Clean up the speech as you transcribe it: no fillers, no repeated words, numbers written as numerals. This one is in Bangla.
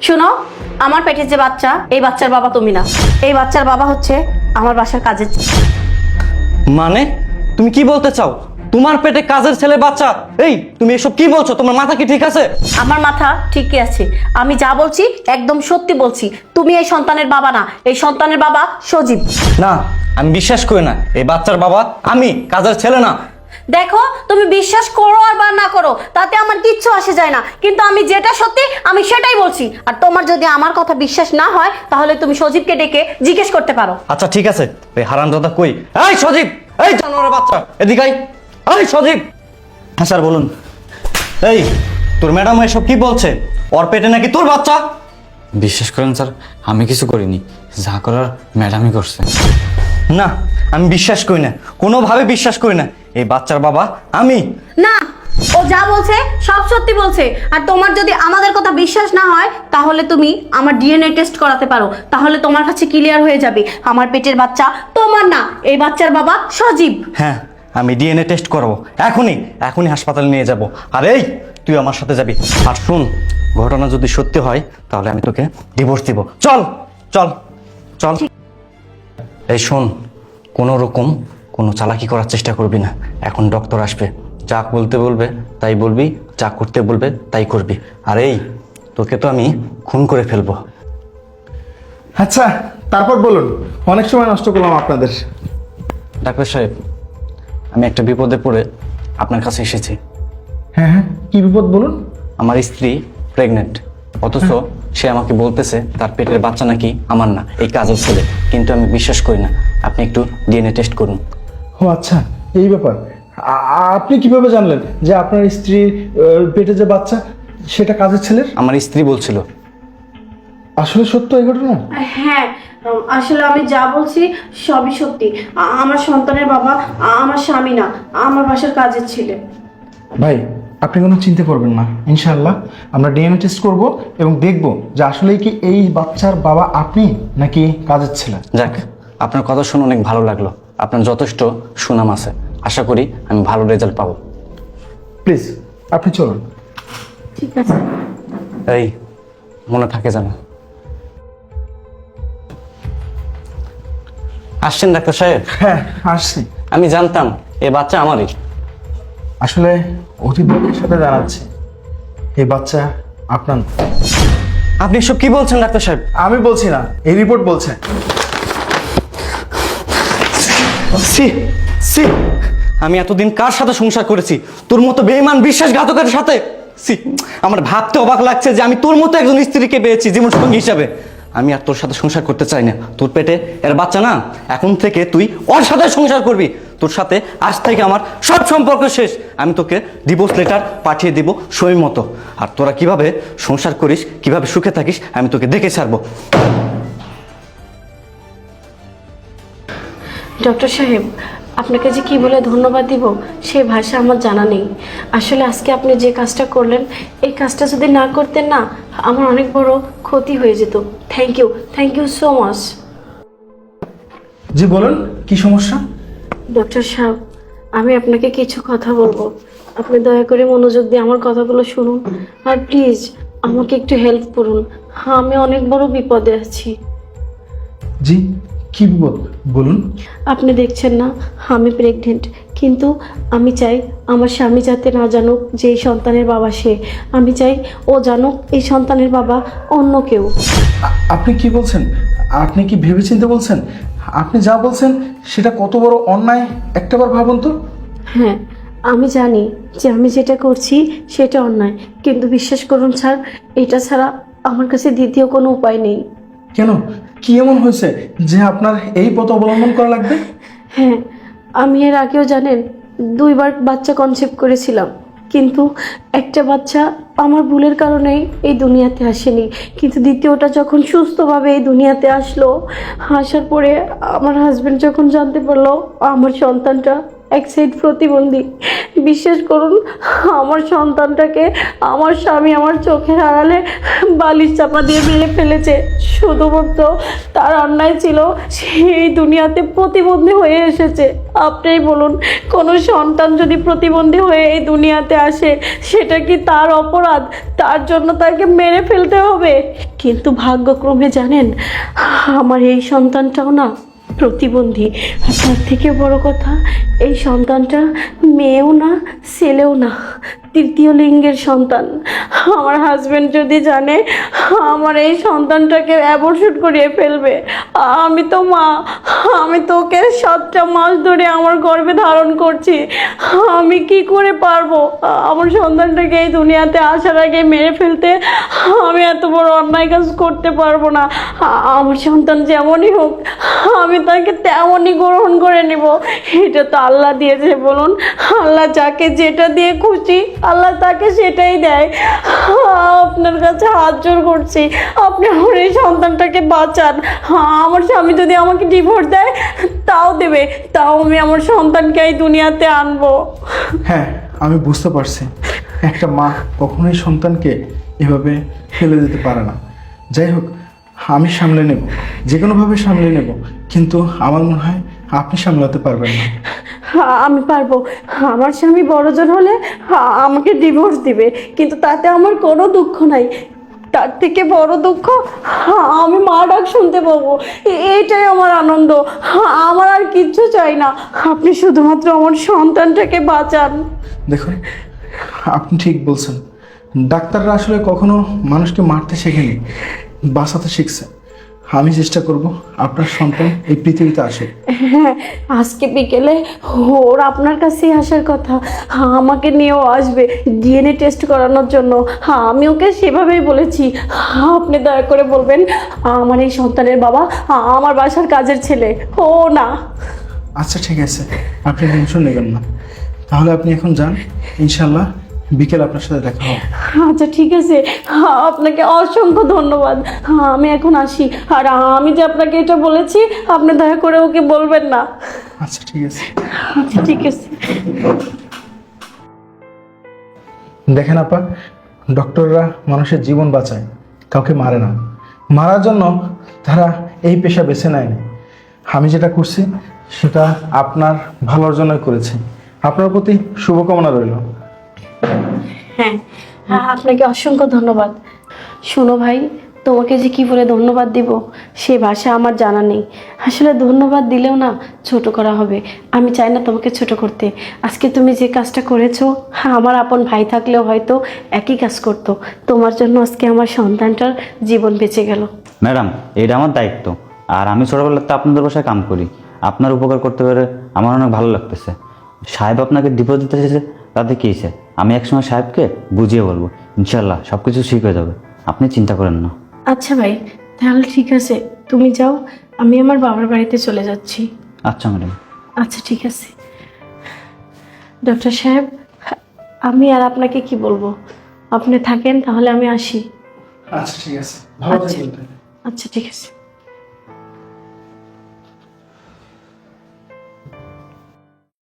শোনো, আমার পেটের যে বাচ্চা, এই বাচ্চার বাবা তুমি না, এই বাচ্চার বাবা হচ্ছে আমার বাসার কাজের। মানে তুমি কি বলতে চাও? তোমার পেটে কাজের ছেলে বাচ্চা? এই তুমি এসব কি বলছো? তোমার মাথা কি ঠিক আছে? আমার মাথা ঠিকই আছে, আমি যা বলছি একদম সত্যি বলছি। তুমি এই সন্তানের বাবা না, এই সন্তানের বাবা সজীব। না, আমি বিশ্বাস করি না। এই বাচ্চার বাবা আমি, কাজের ছেলে না। দেখো, তুমি বিশ্বাস করো আর বা না করো তাতে আমার কিচ্ছু আসে যায় না, কিন্তু আমি যেটা সত্যি আমি সেটাই বলছি। আর তোমার যদি আমার কথা বিশ্বাস না হয় তাহলে তুমি সজীবকে ডেকে জিজ্ঞেস করতে পারো। আচ্ছা ঠিক আছে, এই হারামজাদা কই? এই সজীব, এই জানোয়ারের বাচ্চা, এদিকে আয়। এই সজীব। হ্যাঁ স্যার বলুন। এই তোর ম্যাডাম এসব কি বলছে? ওর পেটে নাকি তোর বাচ্চা? বিশ্বাস করেন স্যার, আমি কিছু করিনি, যা করার ম্যাডামই করছে। না, আমি বিশ্বাস করি না, কোনোভাবে বিশ্বাস করি না। এই বাচ্চার বাবা আমি। না, ও যা বলছে সব সত্যি বলছে। আর তোমার যদি আমাদের কথা বিশ্বাস না হয় তাহলে তুমি আমার ডিএনএ টেস্ট করাতে পারো, তাহলে তোমার কাছে ক্লিয়ার হয়ে যাবে আমার পেটের বাচ্চা তোমার না, এই বাচ্চার বাবা সজীব। হ্যাঁ, আমি ডিএনএ টেস্ট করবো এখনই, এখনই হাসপাতালে নিয়ে যাব। আর এই তুই আমার সাথে যাবি। আর শুন, ঘটনা যদি সত্যি হয় তাহলে আমি তোকে ডিভোর্স দিব। চল চল চল। এই শোন, কোনো রকম কোনো চালাকি করার চেষ্টা করবি না। এখন ডক্টর আসবে, যা বলতে বলবে তাই বলবি, যা করতে বলবে তাই করবি। আর এই তোকে তো আমি খুন করে ফেলবো। আচ্ছা, তারপর বলুন, অনেক সময় নষ্ট করলাম আপনাদের। ডাক্তার সাহেব, আমি একটা বিপদে পড়ে আপনার কাছে এসেছি। হ্যাঁ হ্যাঁ, কি বিপদ বলুন। আমার স্ত্রী প্রেগনেন্ট, অথচ সে আমাকে বলতেছে তার পেটের বাচ্চা নাকি আমার না, এই কাজের ছেলে। কিন্তু আমি বিশ্বাস করি না। আপনি একটু ডিএনএ টেস্ট করুন। ও আচ্ছা, এই ব্যাপার। আপনি কিভাবে জানলেন যে আপনার স্ত্রীর পেটে যে বাচ্চা সেটা কাজের ছেলের? আমার স্ত্রী বলছিল। আসলে সত্য এই ঘটনা? হ্যাঁ, আসলে আমি যা বলছি সবই সত্যি। আমার সন্তানের বাবা আমার স্বামী না, আমার বাসার কাজের ছেলে। ভাই, আপনি কোনো চিন্তা করবেন না, ইনশাআল্লাহ আমরা ডিএনএ টেস্ট করব এবং দেখব যে আসলেই কি এই বাচ্চার বাবা আপনি নাকি কাজের ছেলে। যাক, আপনার কথা শুনে অনেক ভালো লাগলো। আপনার যথেষ্ট সুনাম আছে, আশা করি আমি ভালো রেজাল্ট পাবো। প্লিজ আপনি চলুন। ঠিক আছে। এই মনে থাকে যেন। আসছেন ডাক্তার সাহেব? হ্যাঁ আসছি। আমি জানতাম এই বাচ্চা আমারই। আসলে অতি দুঃখের সাথে জানাচ্ছি এই বাচ্চা আপনার না। আপনি এসব কি বলছেন ডাক্তার সাহেব? আমি বলছি না, এই রিপোর্ট বলছে। সি সি, আমি এতদিন কার সাথে সংসার করেছি? তোর মতো বেঈমান বিশ্বাসঘাতকের সাথে। সি, আমার ভাবতে অবাক লাগছে যে আমি তোর মতো একজন স্ত্রীকে পেয়েছি জীবন সঙ্গী হিসাবে। আমি আর তোর সাথে সংসার করতে চাই না। তোর পেটে এর বাচ্চা না, এখন থেকে তুই ওর সাথে সংসার করবি। তোর সাথে আজ থেকে আমার সব সম্পর্ক শেষ। আমি তোকে ডিভোর্স লেটার পাঠিয়ে দিব সময় মতো। আর তোরা কিভাবে সংসার করিস, কিভাবে সুখে থাকিস আমি তোকে দেখে ছাড়বো। ডক্টর সাহেব, আপনাকে যে কি বলে ধন্যবাদ দিব সেই ভাষা আমার জানা নেই। আসলে আজকে আপনি যে কাজটা করলেন, এই কাজটা যদি না করতেন না, আমার অনেক বড় ক্ষতি হয়ে যেত। Thank you so much. জি বলুন, কি সমস্যা? ডক্টর সাহেব, আমি আপনাকে কিছু কথা বলবো, আপনি দয়া করে মনোযোগ দিয়ে আমার কথাগুলো শুনুন। আর প্লিজ আমাকে একটু হেল্প করুন, আমি অনেক বড় বিপদে আছি। জি, কি বিপদ বলুন। আপনি দেখছেন না আমি প্রেগনেন্ট, কিন্তু আমি চাই আমার স্বামী যাতে না জানুক যে এই সন্তানের বাবা সে। আমি চাই ও জানুক এই সন্তানের বাবা অন্য কেউ। আপনি কি বলছেন? আপনি কি ভেবেচিন্তে বলছেন? আপনি যা বলছেন সেটা কত বড় অন্যায় একটাবার ভাবুন তো। হ্যাঁ, আমি জানি যে আমি যেটা করছি সেটা অন্যায়, কিন্তু বিশ্বাস করুন স্যার, এটা ছাড়া আমার কাছে দ্বিতীয় কোনো উপায় নেই। কেন, কি এমন হয়েছে যে আপনার এই পথ অবলম্বন করা লাগবে? হ্যাঁ, আমি এর আগেও জানেন 2বার বাচ্চা কনসেপ্ট করেছিলাম, কিন্তু একটা বাচ্চা আমার ভুলের কারণেই এই দুনিয়াতে আসেনি। কিন্তু দ্বিতীয়টা যখন সুস্থভাবে এই দুনিয়াতে আসলো, আসার পরে আমার হাজব্যান্ড যখন জানতে পারলো আমার সন্তানটা এক সাইড প্রতিবন্ধী। বিশ্বাস করুন, আমার সন্তানটাকে আমার স্বামী আমার চোখের আড়ালে বালিশ চাপা দিয়ে মেরে ফেলেছে। শুধুমাত্র তার অন্যায় ছিল সেই দুনিয়াতে প্রতিবন্ধী হয়ে এসেছে। আপনিই বলুন, কোনো সন্তান যদি প্রতিবন্ধী হয়ে এই দুনিয়াতে আসে সেটা কি তার অপরাধ? তার জন্য তাকে মেরে ফেলতে হবে? কিন্তু ভাগ্যক্রমে জানেন, আমার এই সন্তানটাও না প্রতিবন্ধী। আর তার থেকে বড় কথা, এই সন্তানটা মেয়েও না ছেলেও না, তৃতীয় লিঙ্গের সন্তান। আমার হাজবেন্ড যদি জানে আমার এই সন্তানটাকে অ্যাবর্শন করিয়ে ফেলবে। আমি তো মা, আমি তোকে 7টা মাস ধরে আমার গর্ভে ধারণ করছি, আমি কি করে পারবো আমার সন্তানটাকে এই দুনিয়াতে আসার আগে মেরে ফেলতে? আমি এত বড় অন্যায় কাজ করতে পারবো না। আমার সন্তান যেমনই হোক আমি তাকে তেমনই গ্রহণ করে নেব। এটা তো আল্লাহ দিয়েছে, বলুন। আল্লাহ যাকে যেটা দিয়ে খুশি আল্লাহ তাকে সেটাই দেয়। আপনার কাছে হাত জোড় করছি, আপনি আমার এই সন্তানটাকে বাঁচান। আমার স্বামী যদি আমাকে ডিভোর্স দেয় তাও দেবে, তাও আমি আমার সন্তানকে এই দুনিয়াতে আনবো। হ্যাঁ, আমি বুঝতে পারছি একটা মা কখনোই সন্তানকে এভাবে ফেলে দিতে পারে না। যাই হোক, আমি সামলে নেব, যে কোনোভাবে সামলে নেব, কিন্তু আমার মনে হয় আপনি সামলাতে পারবেন না। আমি পারবো। আমার স্বামী বড়জন হলে আমাকে ডিভোর্স দিবে, কিন্তু তাতে আমার কোনো দুঃখ নাই। তার থেকে বড় দুঃখ আমি মা ডাক শুনতে পাবো, এইটাই আমার আনন্দ। আমার আর কিচ্ছু চাই না, আপনি শুধুমাত্র আমার সন্তানটাকে বাঁচান। দেখুন, আপনি ঠিক বলছেন, ডাক্তাররা আসলে কখনো মানুষকে মারতে শেখেনি, বাঁচাতে শিখছে। আমি চেষ্টা করব আপনার সন্তান এই পৃথিবীতে আসে। হ্যাঁ, আজকে বিকেলে ওর আপনার কাছেই আসার কথা, আমাকে নিয়েও আসবে ডিএনএ টেস্ট করানোর জন্য। আমি ওকে সেভাবেই বলেছি। আপনি দয়া করে বলবেন আমার এই সন্তানের বাবা আমার বাসার কাজের ছেলে, ও না। আচ্ছা ঠিক আছে, আপনি টেনশন নেবেন না। তাহলে আপনি এখন যান, ইনশাল্লাহ বিকেল আপনার সাথে দেখা হবে। আচ্ছা ঠিক আছে, আপনাকে অসংখ্য ধন্যবাদ। আমি এখন আসি। আর আমি যে আপনাকে এটা বলেছি আপনি দয়া করে ওকে বলবেন না। আচ্ছা ঠিক আছে। আচ্ছা ঠিক আছে। দেখেন আপা, ডক্টররা মানুষের জীবন বাঁচায়, কাউকে মারে না। মারার জন্য তারা এই পেশা বেছে নেয়নি। আমি যেটা করছি সেটা আপনার ভালোর জন্যই করেছি। আপনার প্রতি শুভকামনা রইল। হ্যাঁ, আপনাকে অসংখ্য ধন্যবাদ। শোনো ভাই, তোমাকে যে কি বলে ধন্যবাদ দিব সে ভাষা আমার জানা নেই। আসলে ধন্যবাদ দিলেও না ছোট করা হবে। আমি চাই না তোমাকে ছোট করতে। আজকে তুমি যে কাজটা করেছো, আমার আপন ভাই থাকলেও হয়তো একই কাজ করতো। তোমার জন্য আজকে আমার সন্তানটার জীবন বেঁচে গেল। ম্যাডাম, এটা আমার দায়িত্ব। আর আমি ছোটোবেলাতে আপনাদের বাসায় কাম করি, আপনার উপকার করতে পেরে আমার অনেক ভালো লাগতেছে। সাহেব আপনাকে ডিপোজিট দিতে চেয়েছে, তাতে কী হয়েছে? আমি একসময় সাহেবকে বুঝিয়ে বলবো, ইনশাল্লাহ সব কিছু ঠিক হয়ে যাবে, আপনি চিন্তা করেন না। আচ্ছা ভাই, তাহলে ঠিক আছে, তুমি যাও, আমি আমার বাবার বাড়িতে চলে যাচ্ছি। আচ্ছা ম্যাডাম। আচ্ছা ঠিক আছে। ডক্টর সাহেব, আমি আর আপনাকে কি বলবো, আপনি থাকেন তাহলে আমি আসি। আচ্ছা ঠিক আছে, ভালো থাকবেন। আচ্ছা ঠিক আছে।